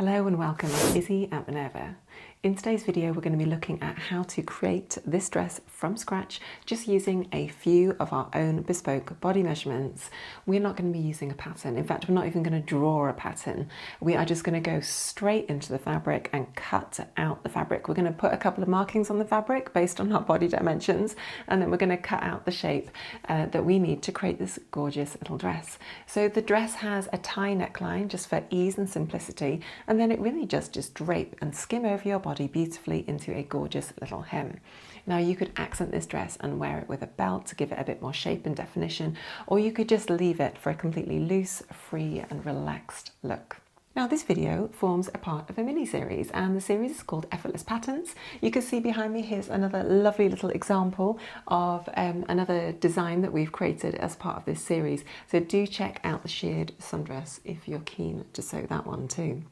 Hello and welcome, I'm Izzy at Minerva. In today's video we're going to be looking at how to create this dress from scratch just using a few of our own bespoke body measurements. We're not going to be using a pattern, in fact we're not even going to draw a pattern. We are just going to go straight into the fabric and cut out the fabric. We're going to put a couple of markings on the fabric based on our body dimensions, and then we're going to cut out the shape that we need to create this gorgeous little dress. So the dress has a tie neckline just for ease and simplicity, and then it really just drape and skim over your body beautifully into a gorgeous little hem. Now you could accent this dress and wear it with a belt to give it a bit more shape and definition, or you could just leave it for a completely loose, free and relaxed look. Now this video forms a part of a mini-series, and the series is called Effortless Patterns. You can see behind me here's another lovely little example of another design that we've created as part of this series. So do check out the sheared sundress if you're keen to sew that one too.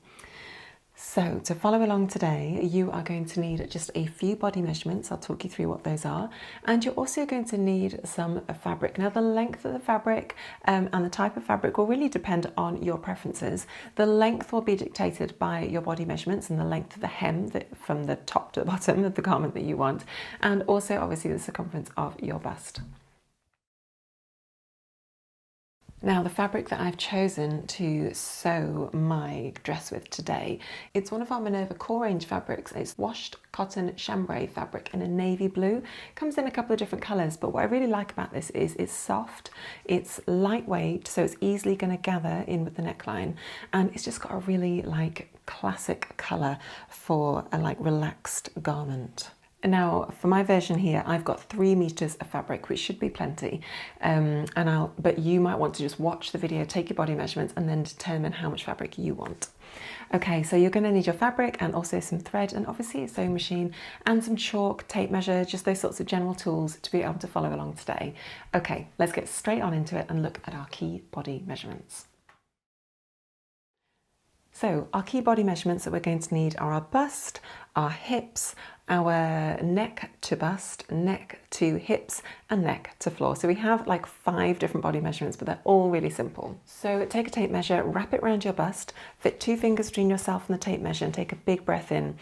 So to follow along today, you are going to need just a few body measurements. I'll talk you through what those are. And you're also going to need some fabric. Now the length of the fabric and the type of fabric will really depend on your preferences. The length will be dictated by your body measurements and the length of the hem from the top to the bottom of the garment that you want, and also obviously the circumference of your bust. Now the fabric that I've chosen to sew my dress with today, it's one of our Minerva core range fabrics. It's washed cotton chambray fabric in a navy blue. It comes in a couple of different colours, but what I really like about this is it's soft, it's lightweight, so it's easily going to gather in with the neckline, and it's just got a really classic colour for a relaxed garment. Now for my version here, I've got 3 meters of fabric, which should be plenty, but you might want to just watch the video, take your body measurements and then determine how much fabric you want. Okay, so you're going to need your fabric and also some thread and obviously a sewing machine and some chalk, tape measure, just those sorts of general tools to be able to follow along today. Okay, let's get straight on into it and look at our key body measurements. So our key body measurements that we're going to need are our bust, our hips, our neck to bust, neck to hips and neck to floor. So we have 5 different body measurements, but they're all really simple. So take a tape measure, wrap it around your bust, fit 2 fingers between yourself and the tape measure and take a big breath in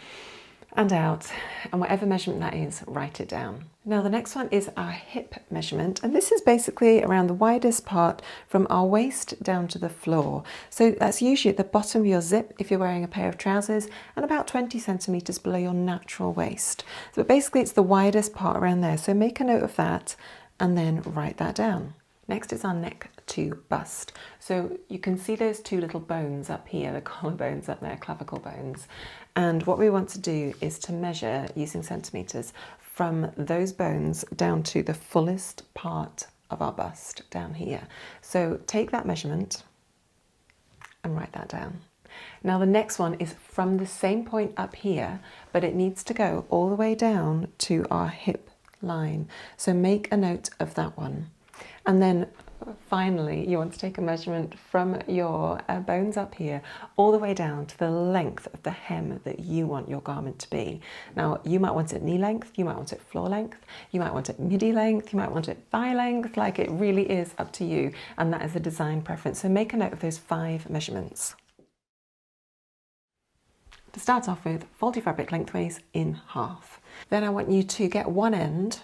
and out, and whatever measurement that is, write it down. Now the next one is our hip measurement, and this is basically around the widest part from our waist down to the floor. So that's usually at the bottom of your zip if you're wearing a pair of trousers, and about 20 centimetres below your natural waist. So basically it's the widest part around there, so make a note of that and then write that down. Next is our neck to bust. So you can see those 2 little bones up here, the collarbones up there, clavicle bones. And what we want to do is to measure using centimetres from those bones down to the fullest part of our bust down here. So take that measurement and write that down. Now the next one is from the same point up here, but it needs to go all the way down to our hip line. So make a note of that one. And then finally, you want to take a measurement from your bones up here all the way down to the length of the hem that you want your garment to be. Now, you might want it knee length, you might want it floor length, you might want it midi length, you might want it thigh length, it really is up to you, and that is a design preference. So make a note of those 5 measurements. To start off with, fold your fabric lengthways in half. Then I want you to get one end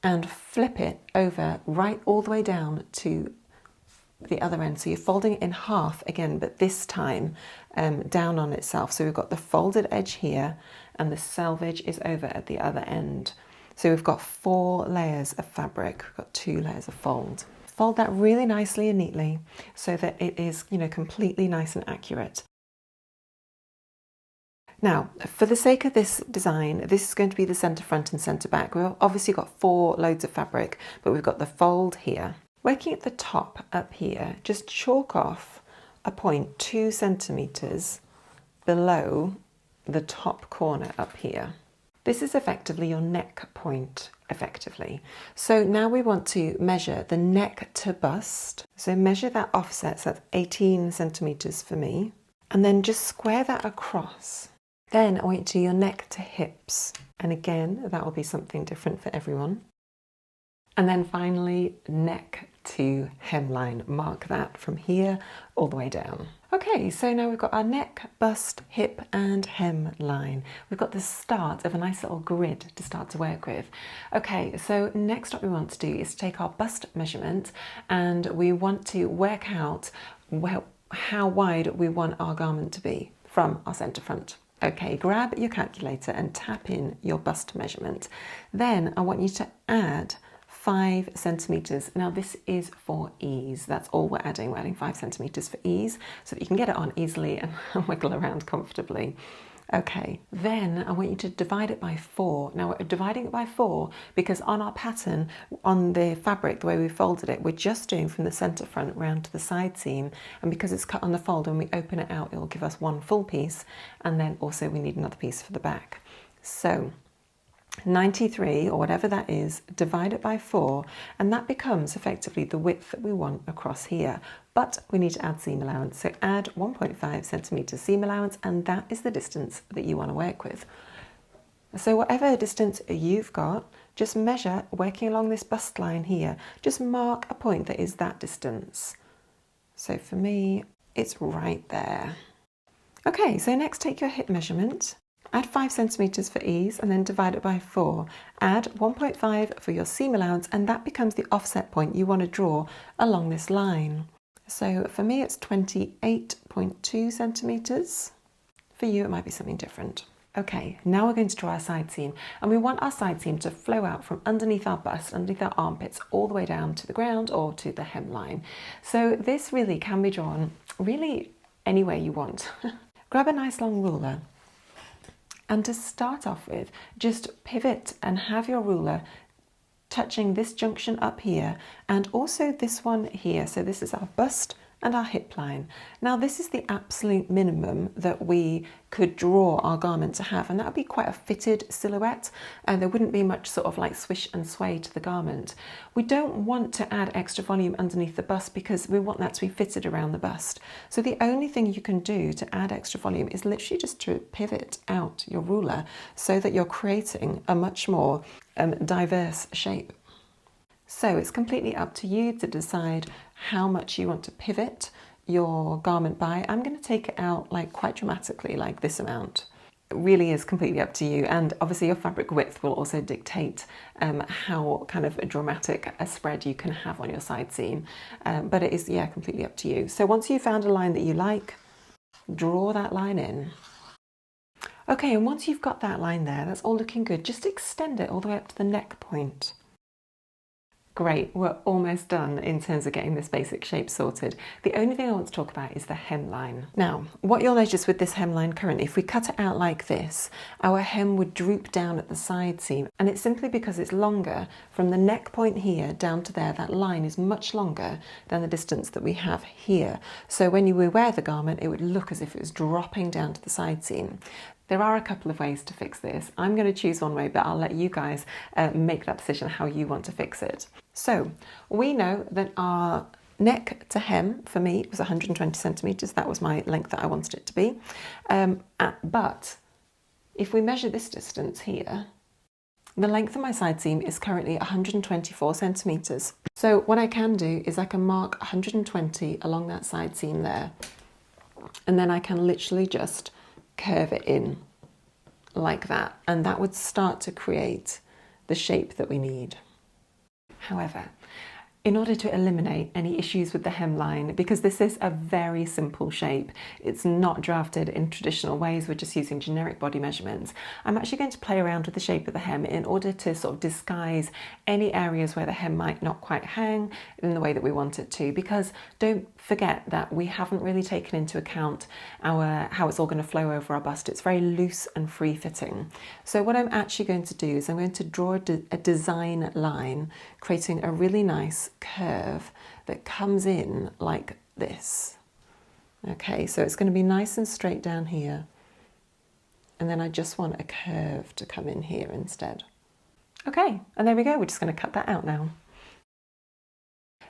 and flip it over right all the way down to the other end. So you're folding it in half again, but this time down on itself. So we've got the folded edge here and the selvage is over at the other end. So we've got 4 layers of fabric. We've got 2 layers of fold. Fold that really nicely and neatly so that it is, completely nice and accurate. Now, for the sake of this design, this is going to be the centre front and centre back. We've obviously got 4 loads of fabric, but we've got the fold here. Working at the top up here, just chalk off a point 2 centimetres below the top corner up here. This is effectively your neck point, effectively. So now we want to measure the neck to bust. So measure that offset, so that's 18 centimetres for me, and then just square that across. Then I want you to do your neck to hips. And again, that will be something different for everyone. And then finally, neck to hemline. Mark that from here all the way down. Okay, so now we've got our neck, bust, hip and hem line. We've got the start of a nice little grid to start to work with. Okay, so next what we want to do is take our bust measurement and we want to work out how wide we want our garment to be from our centre front. Okay, grab your calculator and tap in your bust measurement. Then I want you to add 5 centimetres. Now this is for ease. That's all we're adding. We're adding 5 centimetres for ease so that you can get it on easily and wiggle around comfortably. Okay, then I want you to divide it by 4. Now we're dividing it by 4 because on our pattern, on the fabric, the way we folded it, we're just doing from the centre front round to the side seam, and because it's cut on the fold, when we open it out, it will give us one full piece, and then also we need another piece for the back. So 93, or whatever that is, divide it by 4, and that becomes effectively the width that we want across here. But we need to add seam allowance, so add 1.5 centimetres seam allowance, and that is the distance that you want to work with. So whatever distance you've got, just measure, working along this bust line here, just mark a point that is that distance. So for me, it's right there. Okay, so next take your hip measurement. Add 5 centimetres for ease and then divide it by 4. Add 1.5 for your seam allowance, and that becomes the offset point you want to draw along this line. So for me it's 28.2 centimetres. For you it might be something different. Okay, now we're going to draw our side seam, and we want our side seam to flow out from underneath our bust, underneath our armpits, all the way down to the ground or to the hemline. So this really can be drawn really any way you want. Grab a nice long ruler. And to start off with, just pivot and have your ruler touching this junction up here and also this one here. So this is our bust and our hip line. Now this is the absolute minimum that we could draw our garment to have, and that would be quite a fitted silhouette, and there wouldn't be much sort of like swish and sway to the garment. We don't want to add extra volume underneath the bust because we want that to be fitted around the bust. So the only thing you can do to add extra volume is literally just to pivot out your ruler so that you're creating a much more diverse shape. So it's completely up to you to decide how much you want to pivot your garment by. I'm going to take it out like quite dramatically, like this amount. It really is completely up to you, and obviously your fabric width will also dictate how kind of dramatic a spread you can have on your side seam, but it is, yeah, completely up to you. So once you've found a line that you like, draw that line in. Okay, and once you've got that line there, that's all looking good, just extend it all the way up to the neck point. Great, we're almost done in terms of getting this basic shape sorted. The only thing I want to talk about is the hemline. Now, what you'll notice with this hemline currently, if we cut it out like this, our hem would droop down at the side seam, and it's simply because it's longer from the neck point here down to there. That line is much longer than the distance that we have here. So when you wear the garment, it would look as if it was dropping down to the side seam. There are a couple of ways to fix this. I'm going to choose one way, but I'll let you guys make that decision how you want to fix it. So we know that our neck to hem, for me, was 120 centimetres. That was my length that I wanted it to be. But if we measure this distance here, the length of my side seam is currently 124 centimetres. So what I can do is I can mark 120 along that side seam there, and then I can literally just curve it in like that, and that would start to create the shape that we need. However, in order to eliminate any issues with the hemline, because this is a very simple shape, it's not drafted in traditional ways, we're just using generic body measurements, I'm actually going to play around with the shape of the hem in order to sort of disguise any areas where the hem might not quite hang in the way that we want it to, because don't forget that we haven't really taken into account how it's all going to flow over our bust. It's very loose and free fitting. So what I'm actually going to do is I'm going to draw a design line, creating a really nice curve that comes in like this. Okay, so it's going to be nice and straight down here, and then I just want a curve to come in here instead. Okay, and there we go, we're just going to cut that out now.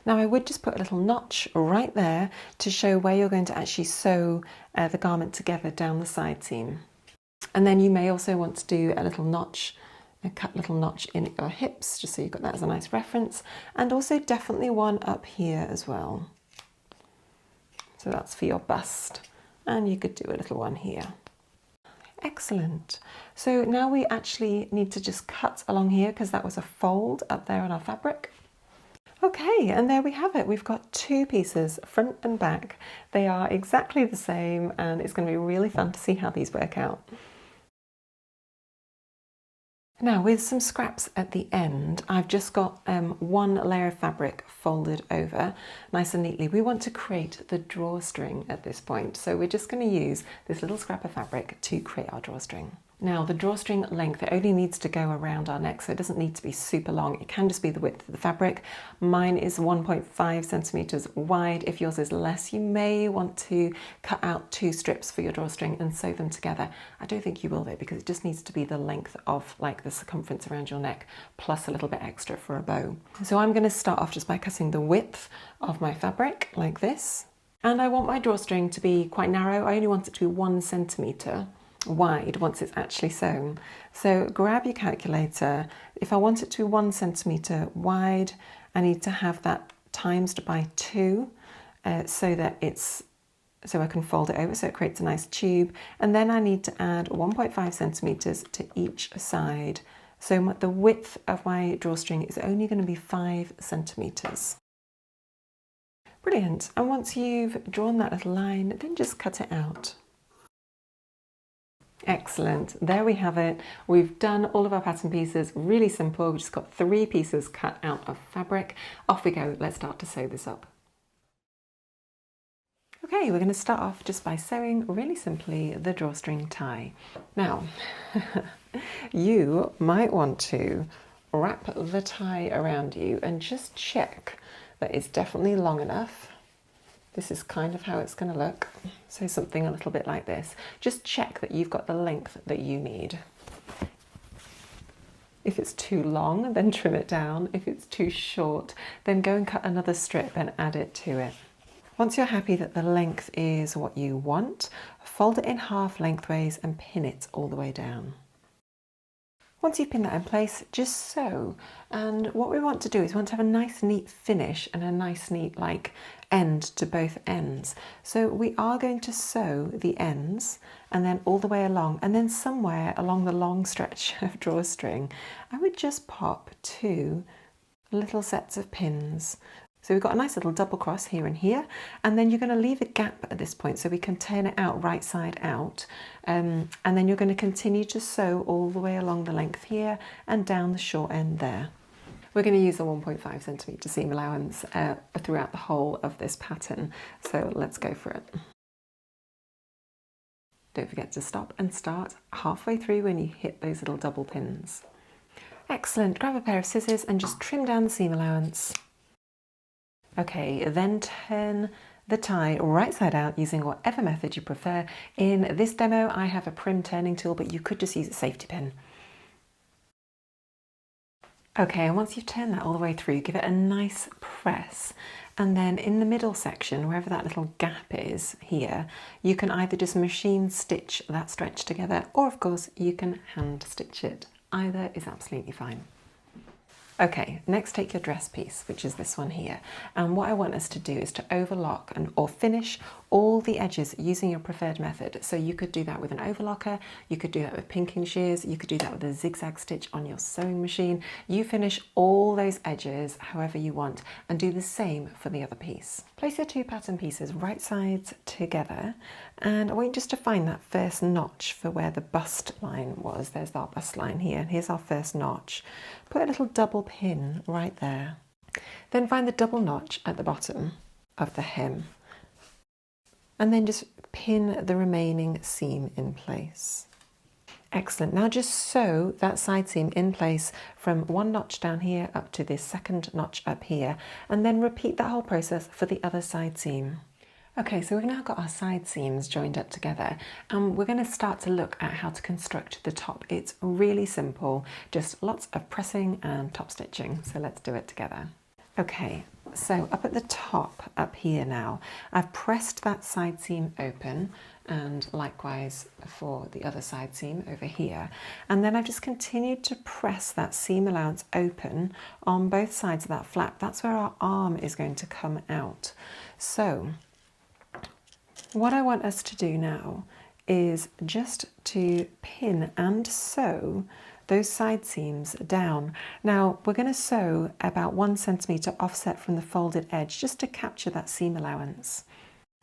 Now I would just put a little notch right there to show where you're going to actually sew the garment together down the side seam. And then you may also want to do a little notch, a cut little notch in your hips, just so you've got that as a nice reference, and also definitely one up here as well. So that's for your bust. And you could do a little one here. Excellent. So now we actually need to just cut along here because that was a fold up there on our fabric. Okay, and there we have it. We've got two pieces, front and back. They are exactly the same, and it's going to be really fun to see how these work out. Now, with some scraps at the end, I've just got one layer of fabric folded over nice and neatly. We want to create the drawstring at this point, so we're just going to use this little scrap of fabric to create our drawstring. Now, the drawstring length, it only needs to go around our neck, so it doesn't need to be super long. It can just be the width of the fabric. Mine is 1.5 centimeters wide. If yours is less, you may want to cut out 2 strips for your drawstring and sew them together. I don't think you will though, because it just needs to be the length of like the circumference around your neck, plus a little bit extra for a bow. So I'm going to start off just by cutting the width of my fabric like this. And I want my drawstring to be quite narrow. I only want it to be 1 centimeter wide once it's actually sewn. So grab your calculator. If I want it to be 1 centimeter wide, I need to have that times by 2 so I can fold it over so it creates a nice tube, and then I need to add 1.5 centimeters to each side. So the width of my drawstring is only going to be 5 centimeters. Brilliant. And once you've drawn that little line, then just cut it out. Excellent, there we have it. We've done all of our pattern pieces, really simple. We've just got 3 pieces cut out of fabric. Off we go, let's start to sew this up. Okay, we're going to start off just by sewing really simply the drawstring tie. Now, you might want to wrap the tie around you and just check that it's definitely long enough. This is kind of how it's going to look. So something a little bit like this. Just check that you've got the length that you need. If it's too long, then trim it down. If it's too short, then go and cut another strip and add it to it. Once you're happy that the length is what you want, fold it in half lengthways and pin it all the way down. Once you've pinned that in place, just sew. And what we want to do is we want to have a nice neat finish and a nice neat end to both ends. So we are going to sew the ends and then all the way along, and then somewhere along the long stretch of drawstring, I would just pop 2 little sets of pins. So we've got a nice little double cross here and here, and then you're going to leave a gap at this point so we can turn it out right side out, and then you're going to continue to sew all the way along the length here and down the short end there. We're going to use a 1.5 centimeter seam allowance throughout the whole of this pattern, so let's go for it. Don't forget to stop and start halfway through when you hit those little double pins. Excellent, grab a pair of scissors and just trim down the seam allowance. Okay, then turn the tie right side out using whatever method you prefer. In this demo, I have a prim turning tool, but you could just use a safety pin. Okay, and once you've turned that all the way through, give it a nice press. And then in the middle section, wherever that little gap is here, you can either just machine stitch that stretch together, or of course you can hand stitch it. Either is absolutely fine. Okay, next take your dress piece, which is this one here. And what I want us to do is to overlock or finish all the edges using your preferred method. So you could do that with an overlocker, you could do that with pinking shears, you could do that with a zigzag stitch on your sewing machine. You finish all those edges however you want and do the same for the other piece. Place your 2 pattern pieces right sides together, and I want you just to find that first notch for where the bust line was. There's our bust line here. Here's our first notch. Put a little double pin right there. Then find the double notch at the bottom of the hem, and then just pin the remaining seam in place. Excellent. Now just sew that side seam in place from 1 notch down here up to this 2nd notch up here, and then repeat that whole process for the other side seam. Okay, so we've now got our side seams joined up together, and we're going to start to look at how to construct the top. It's really simple, just lots of pressing and top stitching, so let's do it together. Okay, so up at the top up here now, I've pressed that side seam open, and likewise for the other side seam over here, and then I've just continued to press that seam allowance open on both sides of that flap. That's where our arm is going to come out. So What I want us to do now is just to pin and sew those side seams down. Now we're going to sew about 1 centimetre offset from the folded edge just to capture that seam allowance.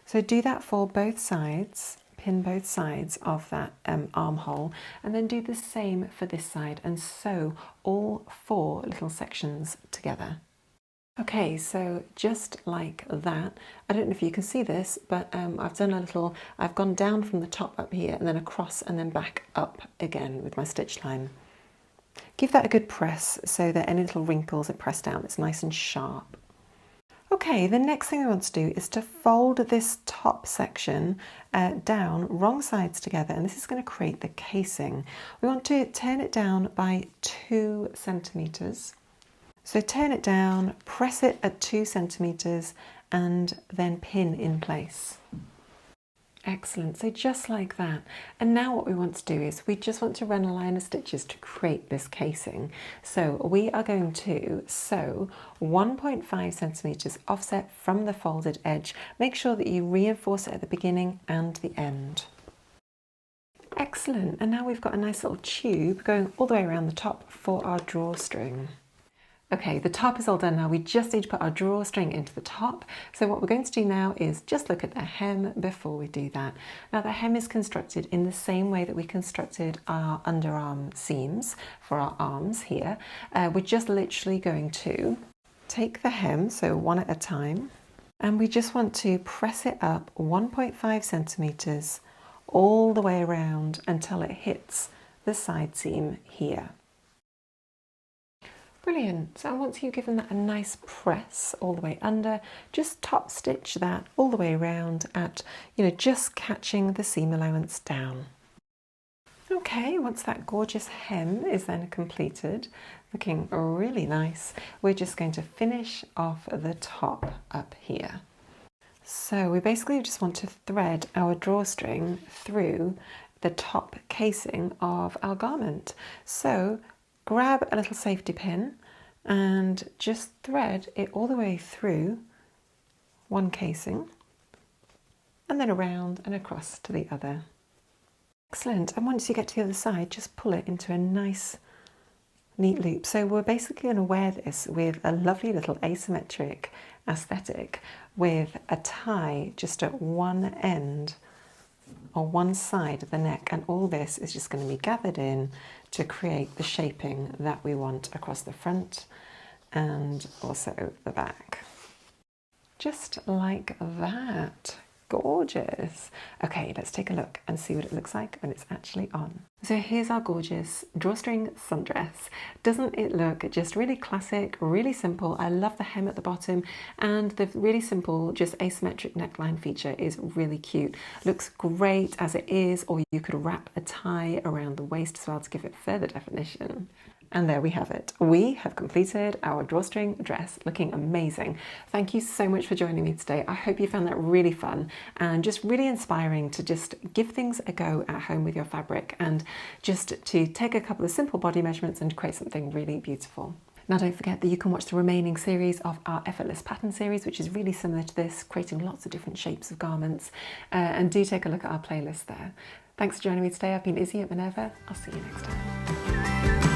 So do that for both sides, pin both sides of that armhole, and then do the same for this side and sew all 4 little sections together. Okay, so just like that, I don't know if you can see this, but I've gone down from the top up here and then across and then back up again with my stitch line. Give that a good press so that any little wrinkles are pressed down, it's nice and sharp. Okay, the next thing we want to do is to fold this top section down, wrong sides together, and this is going to create the casing. We want to turn it down by 2 centimetres. So turn it down, press it at 2 centimetres and then pin in place. Excellent, so just like that. And now what we want to do is we just want to run a line of stitches to create this casing. So we are going to sew 1.5 centimetres offset from the folded edge. Make sure that you reinforce it at the beginning and the end. Excellent, and now we've got a nice little tube going all the way around the top for our drawstring. Okay, the top is all done now. We just need to put our drawstring into the top. So what we're going to do now is just look at the hem before we do that. Now the hem is constructed in the same way that we constructed our underarm seams for our arms here. We're just literally going to take the hem, so one at a time, and we just want to press it up 1.5 centimetres all the way around until it hits the side seam here. Brilliant. So once you've given that a nice press all the way under, just top stitch that all the way around at, just catching the seam allowance down. Okay, once that gorgeous hem is then completed, looking really nice, we're just going to finish off the top up here. So we basically just want to thread our drawstring through the top casing of our garment. So grab a little safety pin and just thread it all the way through one casing and then around and across to the other. Excellent, and once you get to the other side, just pull it into a nice neat loop. So we're basically going to wear this with a lovely little asymmetric aesthetic with a tie just at one end or one side of the neck, and all this is just going to be gathered in to create the shaping that we want across the front and also the back. Just like that. Gorgeous. Okay, let's take a look and see what it looks like when it's actually on. So here's our gorgeous drawstring sundress. Doesn't it look just really classic, really simple? I love the hem at the bottom, and the really simple, just asymmetric neckline feature is really cute. Looks great as it is, or you could wrap a tie around the waist as well to give it further definition. And there we have it. We have completed our drawstring dress, looking amazing. Thank you so much for joining me today. I hope you found that really fun and just really inspiring to just give things a go at home with your fabric and just to take a couple of simple body measurements and create something really beautiful. Now don't forget that you can watch the remaining series of our Effortless Pattern series, which is really similar to this, creating lots of different shapes of garments, and do take a look at our playlist there. Thanks for joining me today. I've been Izzy at Minerva. I'll see you next time.